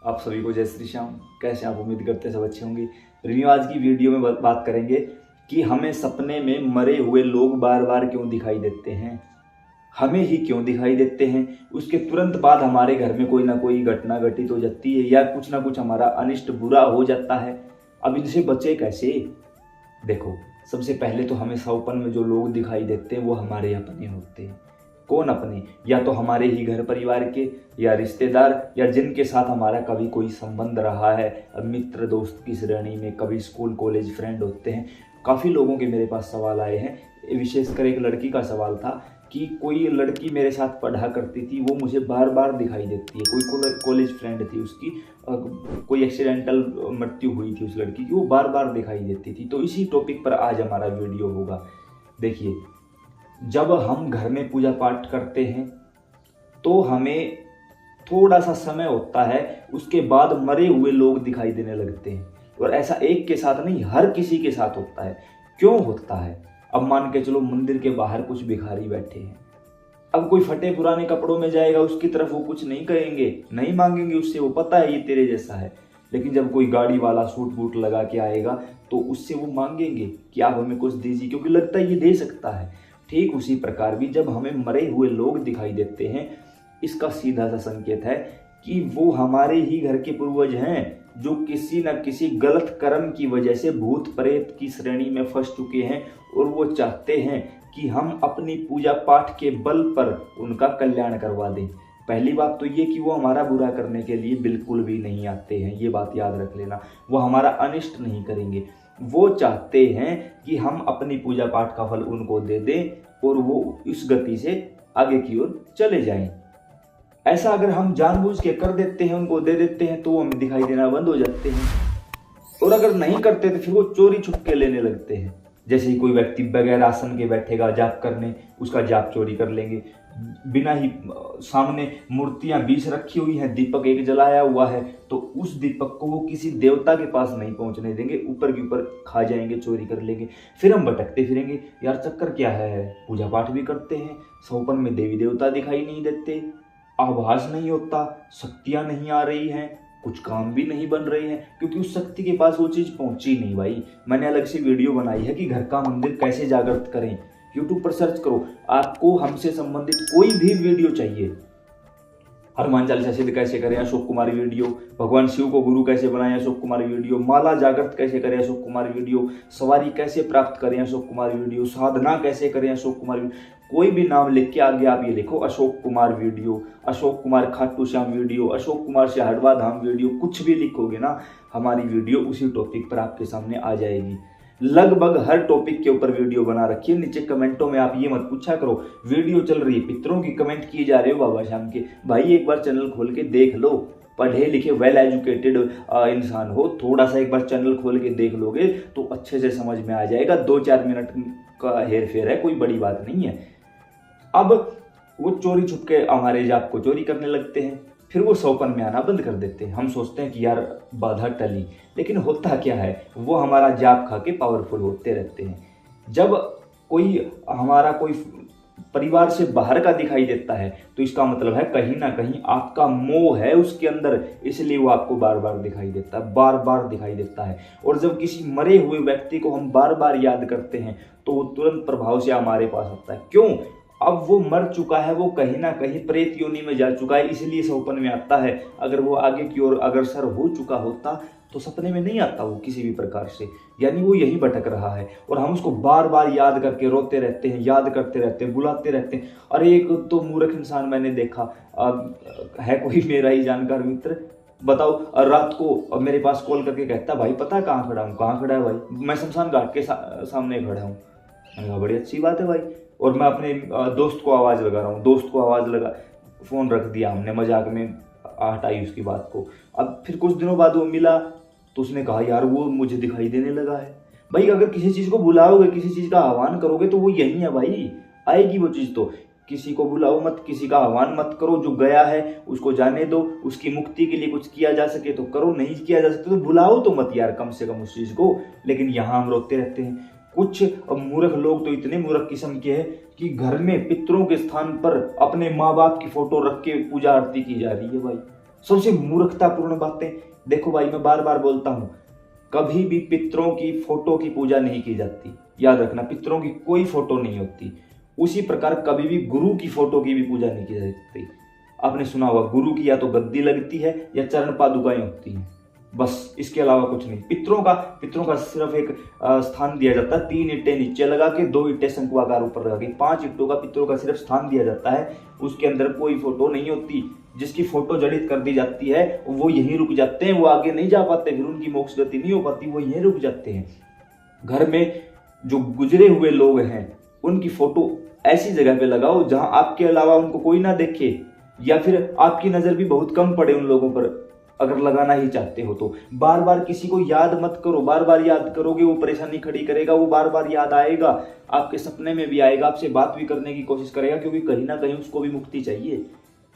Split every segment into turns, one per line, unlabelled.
आप सभी को जय श्री श्याम। कैसे आप उम्मीद करते हैं सब अच्छे होंगे। रिव्यू आज की वीडियो में बात करेंगे कि हमें सपने में मरे हुए लोग बार बार क्यों दिखाई देते हैं, हमें ही क्यों दिखाई देते हैं। उसके तुरंत बाद हमारे घर में कोई ना कोई घटना घटित हो जाती है या कुछ ना कुछ हमारा अनिष्ट बुरा हो जाता है। अब इनसे बचे कैसे? देखो, सबसे पहले तो हमें सपन में जो लोग दिखाई देते हैं वो हमारे अपने होते हैं। कौन अपने? या तो हमारे ही घर परिवार के, या रिश्तेदार, या जिनके साथ हमारा कभी कोई संबंध रहा है, मित्र दोस्त की श्रेणी में, कभी स्कूल कॉलेज फ्रेंड होते हैं। काफ़ी लोगों के मेरे पास सवाल आए हैं, विशेषकर एक लड़की का सवाल था कि कोई लड़की मेरे साथ पढ़ा करती थी, वो मुझे बार बार दिखाई देती है। कोई कॉलेज फ्रेंड थी उसकी, कोई एक्सीडेंटल मृत्यु हुई थी उस लड़की की, वो बार बार दिखाई देती थी। तो इसी टॉपिक पर आज हमारा वीडियो होगा। देखिए, जब हम घर में पूजा पाठ करते हैं तो हमें थोड़ा सा समय होता है, उसके बाद मरे हुए लोग दिखाई देने लगते हैं। और ऐसा एक के साथ नहीं, हर किसी के साथ होता है। क्यों होता है? अब मान के चलो मंदिर के बाहर कुछ भिखारी बैठे हैं, अब कोई फटे पुराने कपड़ों में जाएगा, उसकी तरफ वो कुछ नहीं कहेंगे, नहीं मांगेंगे उससे, वो पता है ये तेरे जैसा है। लेकिन जब कोई गाड़ी वाला सूट बूट लगा के आएगा तो उससे वो मांगेंगे कि आप हमें कुछ दीजिए, क्योंकि लगता है ये दे सकता है। ठीक उसी प्रकार भी जब हमें मरे हुए लोग दिखाई देते हैं, इसका सीधा सा संकेत है कि वो हमारे ही घर के पूर्वज हैं, जो किसी न किसी गलत कर्म की वजह से भूत प्रेत की श्रेणी में फंस चुके हैं और वो चाहते हैं कि हम अपनी पूजा पाठ के बल पर उनका कल्याण करवा दें। पहली बात तो ये कि वो हमारा बुरा करने के लिए बिल्कुल भी नहीं आते हैं, ये बात याद रख लेना। वो हमारा अनिष्ट नहीं करेंगे, वो चाहते हैं कि हम अपनी पूजा पाठ का फल उनको दे दें और वो इस गति से आगे की ओर चले जाएं। ऐसा अगर हम जानबूझ के कर देते हैं, उनको दे देते हैं, तो वो हमें दिखाई देना बंद हो जाते हैं। और अगर नहीं करते तो फिर वो चोरी छुप के लेने लगते हैं। जैसे ही कोई व्यक्ति बगैर आसन के बैठेगा जाप करने, उसका जाप चोरी कर लेंगे। बिना ही सामने मूर्तियां 20 रखी हुई हैं, दीपक एक जलाया हुआ है, तो उस दीपक को वो किसी देवता के पास नहीं पहुंचने देंगे, ऊपर के ऊपर खा जाएंगे, चोरी कर लेंगे। फिर हम भटकते फिरेंगे, यार चक्कर क्या है? पूजा पाठ भी करते हैं, सौपन में देवी देवता दिखाई नहीं देते, आभास नहीं होता, शक्तियां नहीं आ रही हैं, कुछ काम भी नहीं बन रहे हैं, क्योंकि उस शक्ति के पास वो चीज़ पहुंची नहीं। भाई, मैंने अलग से वीडियो बनाई है कि घर का मंदिर कैसे जागृत करें। यूट्यूब पर सर्च करो, आपको हमसे संबंधित कोई भी वीडियो चाहिए, हनुमान चालीसा सिद्ध कैसे करें, अशोक कुमार वीडियो, भगवान शिव को गुरु कैसे बनाएं, अशोक कुमार वीडियो, माला जागृत कैसे करें, अशोक कुमार वीडियो, सवारी कैसे प्राप्त करें, अशोक कुमार वीडियो, साधना कैसे करें, अशोक कुमार वीडियो। कोई भी नाम लिख के आगे आप ये लिखो अशोक कुमार वीडियो, अशोक कुमार खाटू श्याम वीडियो, अशोक कुमार से हरवा धाम वीडियो, कुछ भी लिखोगे ना, हमारी वीडियो उसी टॉपिक पर आपके सामने आ जाएगी। लगभग हर टॉपिक के ऊपर वीडियो बना रखी है। नीचे कमेंटों में आप ये मत पूछा करो वीडियो चल रही है, पितरों की कमेंट किए जा रहे हो बाबा श्याम के। भाई, एक बार चैनल खोल के देख लो, पढ़े लिखे वेल एजुकेटेड इंसान हो, थोड़ा सा एक बार चैनल खोल के देख लोगे तो अच्छे से समझ में आ जाएगा। 2-4 मिनट का हेर फेर है, कोई बड़ी बात नहीं है। अब वो चोरी छुप के हमारे जाप को चोरी करने लगते हैं, फिर वो सौपन में आना बंद कर देते हैं। हम सोचते हैं कि यार बाधा टली, लेकिन होता क्या है, वो हमारा जाप खा के पावरफुल होते रहते हैं। जब कोई परिवार से बाहर का दिखाई देता है तो इसका मतलब है कहीं ना कहीं आपका मोह है उसके अंदर, इसलिए वो आपको बार बार दिखाई देता है, बार बार दिखाई देता है। और जब किसी मरे हुए व्यक्ति को हम बार बार याद करते हैं तो वो तुरंत प्रभाव से हमारे पास आता है। क्यों? अब वो मर चुका है, वो कहीं ना कहीं प्रेत योनि में जा चुका है, इसलिए सपन में आता है। अगर वो आगे की ओर अग्रसर हो चुका होता तो सपने में नहीं आता वो किसी भी प्रकार से, यानी वो यही भटक रहा है। और हम उसको बार बार याद करके रोते रहते हैं, याद करते रहते हैं, बुलाते रहते हैं। अरे एक तो मूर्ख इंसान मैंने देखा, है कोई मेरा ही जानकार मित्र, बताओ, रात को मेरे पास कॉल करके कहता, भाई पता कहाँ खड़ा हूँ? कहाँ खड़ा है भाई? मैं शमशान घाट के सामने खड़ा हूँ। मैंने कहा बड़ी अच्छी बात है भाई। और मैं अपने दोस्त को आवाज़ लगा रहा हूँ, दोस्त को आवाज़ लगा, फ़ोन रख दिया हमने, मजाक में हटाई उसकी बात को। अब फिर कुछ दिनों बाद वो मिला तो उसने कहा यार वो मुझे दिखाई देने लगा है। भाई, अगर किसी चीज़ को बुलाओगे, किसी चीज़ का आह्वान करोगे तो वो यही है भाई, आएगी वो चीज़। तो किसी को बुलाओ मत, किसी का आह्वान मत करो, जो गया है उसको जाने दो, उसकी मुक्ति के लिए कुछ किया जा सके तो करो, नहीं किया जा सकता तो बुलाओ तो मत यार, कम से कम उस चीज़ को। लेकिन यहाँ हम रोकते रहते हैं। कुछ मूर्ख लोग तो इतने मूर्ख किस्म के हैं कि घर में पितरों के स्थान पर अपने माँ बाप की फोटो रख के पूजा आरती की जा रही है भाई। सबसे मूर्खतापूर्ण बातें। देखो भाई, मैं बार बार बोलता हूं, कभी भी पितरों की फोटो की पूजा नहीं की जाती। याद रखना, पितरों की कोई फोटो नहीं होती। उसी प्रकार कभी भी गुरु की फोटो की भी पूजा नहीं की जाती। आपने सुना होगा, गुरु की या तो गद्दी लगती है या चरण पादुकाएं होती हैं, बस इसके अलावा कुछ नहीं। पितरों का सिर्फ एक स्थान दिया जाता है, 3 ईंटें नीचे लगा के, 2 ईंटें शंकुआकार ऊपर लगा के, 5 ईंटों का पितरों का सिर्फ स्थान दिया जाता है। उसके अंदर कोई फोटो नहीं होती। जिसकी फोटो जड़ित कर दी जाती है वो यहीं रुक जाते हैं, वो आगे नहीं जा पाते, फिर उनकी मोक्ष गति नहीं हो पाती, वो यहीं रुक जाते हैं। घर में जो गुजरे हुए लोग हैं उनकी फोटो ऐसी जगह पे लगाओ जहां आपके अलावा उनको कोई ना देखे, या फिर आपकी नजर भी बहुत कम पड़े उन लोगों पर, अगर लगाना ही चाहते हो तो। बार बार किसी को याद मत करो। बार बार याद करोगे वो परेशानी खड़ी करेगा, वो बार बार याद आएगा, आपके सपने में भी आएगा, आपसे बात भी करने की कोशिश करेगा, क्योंकि कहीं ना कहीं उसको भी मुक्ति चाहिए।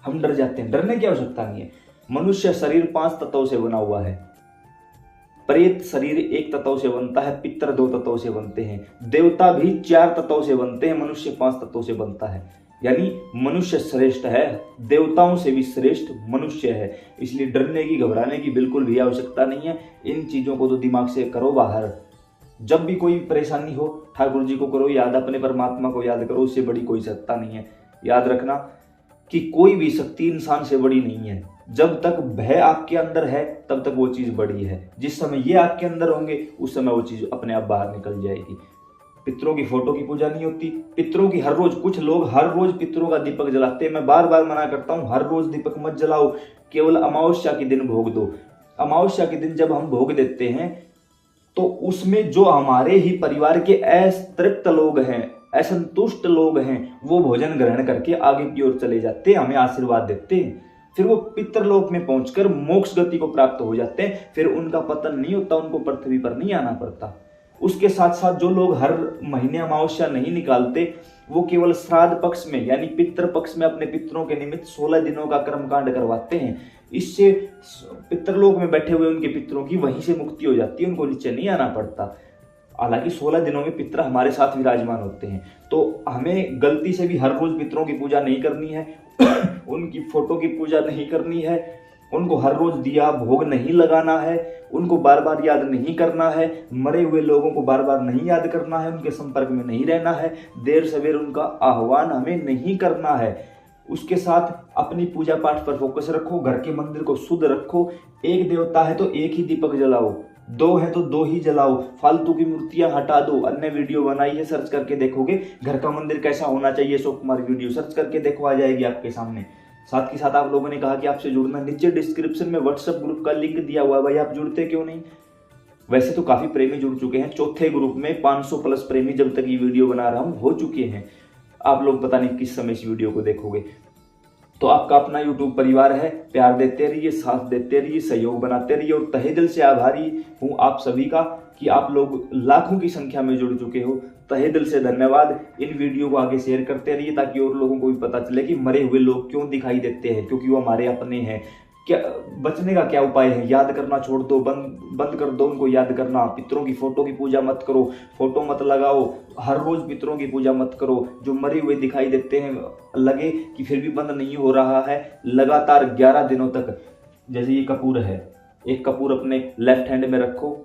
हम डर जाते हैं, डरने की आवश्यकता नहीं है। मनुष्य शरीर 5 तत्वों से बना हुआ है। प्रेत शरीर 1 तत्व से बनता है, पितर 2 तत्वों से बनते हैं, देवता भी 4 तत्वों से बनते हैं, मनुष्य 5 तत्वों से बनता है। यानी मनुष्य श्रेष्ठ है, देवताओं से भी श्रेष्ठ मनुष्य है। इसलिए डरने की, घबराने की बिल्कुल भी आवश्यकता नहीं है। इन चीजों को तो दिमाग से करो बाहर। जब भी कोई परेशानी हो, ठाकुर जी को करो याद, अपने परमात्मा को याद करो, उससे बड़ी कोई सत्ता नहीं है। याद रखना कि कोई भी शक्ति इंसान से बड़ी नहीं है। जब तक भय आपके अंदर है तब तक वो चीज बड़ी है। जिस समय ये आपके अंदर होंगे उस समय वो चीज अपने आप बाहर निकल जाएगी। पितरों की फोटो की पूजा नहीं होती। पितरों की हर रोज, कुछ लोग हर रोज पितरों का दीपक जलाते हैं। मैं बार बार मना करता हूं, हर रोज दीपक मत जलाओ, केवल अमावस्या के दिन भोग दो। अमावस्या के दिन जब हम भोग देते हैं तो उसमें जो हमारे ही परिवार के असंतृप्त लोग हैं, असंतुष्ट लोग हैं, वो भोजन ग्रहण करके आगे की ओर चले जाते हैं, हमें आशीर्वाद देते हैं। फिर वो पितरलोक में पहुंचकर मोक्ष गति को प्राप्त हो जाते हैं। फिर उनका पतन नहीं होता, उनको पृथ्वी पर नहीं आना पड़ता। उसके साथ साथ जो लोग हर महीने अमावस्या नहीं निकालते, वो केवल श्राद्ध पक्ष में यानी पितृ पक्ष में अपने पितरों के निमित्त 16 दिनों का कर्मकांड करवाते हैं। इससे पितरलोक में बैठे हुए उनके पितरों की वहीं से मुक्ति हो जाती है, उनको नीचे नहीं आना पड़ता। हालांकि 16 दिनों में पितर हमारे साथ विराजमान होते हैं, तो हमें गलती से भी हर रोज पितरों की पूजा नहीं करनी है, उनकी फोटो की पूजा नहीं करनी है, उनको हर रोज दिया भोग नहीं लगाना है, उनको बार बार याद नहीं करना है, मरे हुए लोगों को बार बार नहीं याद करना है, उनके संपर्क में नहीं रहना है, देर सवेर उनका आह्वान हमें नहीं करना है। उसके साथ अपनी पूजा पाठ पर फोकस रखो, घर के मंदिर को शुद्ध रखो। एक देवता है तो एक ही दीपक जलाओ, 2 है तो 2 ही जलाओ, फालतू की मूर्तियां हटा दो। अन्य वीडियो बनाई है, सर्च करके देखोगे घर का मंदिर कैसा होना चाहिए, अशोक कुमार वीडियो सर्च करके देखो, आ जाएगी आपके सामने। साथ ही साथ आप लोगों ने कहा कि आपसे जुड़ना, नीचे डिस्क्रिप्शन में व्हाट्सएप ग्रुप का लिंक दिया हुआ है, भाई आप जुड़ते क्यों नहीं? वैसे तो काफी प्रेमी जुड़ चुके हैं, 4थे ग्रुप में 500 प्लस प्रेमी जब तक ये वीडियो बना रहा हूं हो चुके हैं। आप लोग पता नहीं किस समय इस वीडियो को देखोगे। तो आपका अपना यूट्यूब परिवार है, प्यार देते रहिए, साथ देते रहिए, सहयोग बनाते रहिए। और तहे दिल से आभारी हूँ आप सभी का कि आप लोग लाखों की संख्या में जुड़ चुके हो। तहे दिल से धन्यवाद। इन वीडियो को आगे शेयर करते रहिए ताकि और लोगों को भी पता चले कि मरे हुए लोग क्यों दिखाई देते हैं, क्योंकि वो हमारे अपने हैं। क्या बचने का क्या उपाय है? याद करना छोड़ दो, बंद कर दो उनको याद करना। पितरों की फोटो की पूजा मत करो, फोटो मत लगाओ, हर रोज पितरों की पूजा मत करो। जो मरे हुए दिखाई देते हैं, लगे कि फिर भी बंद नहीं हो रहा है, लगातार 11 दिनों तक, जैसे ये कपूर है, एक कपूर अपने लेफ्ट हैंड में रखो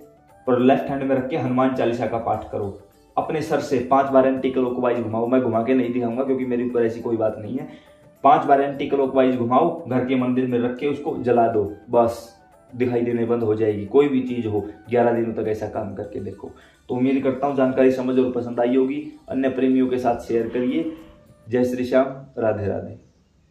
और लेफ्ट हैंड में रख के हनुमान चालीसा का पाठ करो। अपने सर से 5 बार एंटी क्लॉकवाइज घुमाओ। मैं घुमा के नहीं दिखाऊंगा क्योंकि मेरे ऊपर ऐसी कोई बात नहीं है। 5 बार एंटी क्लॉकवाइज घुमाओ, घर के मंदिर में रख के उसको जला दो, बस दिखाई देने बंद हो जाएगी। कोई भी चीज हो, 11 दिनों तक ऐसा काम करके देखो। तो उम्मीद करता हूँ जानकारी समझ और पसंद आई होगी। अन्य प्रेमियों के साथ शेयर करिए। जय श्री श्याम, राधे राधे।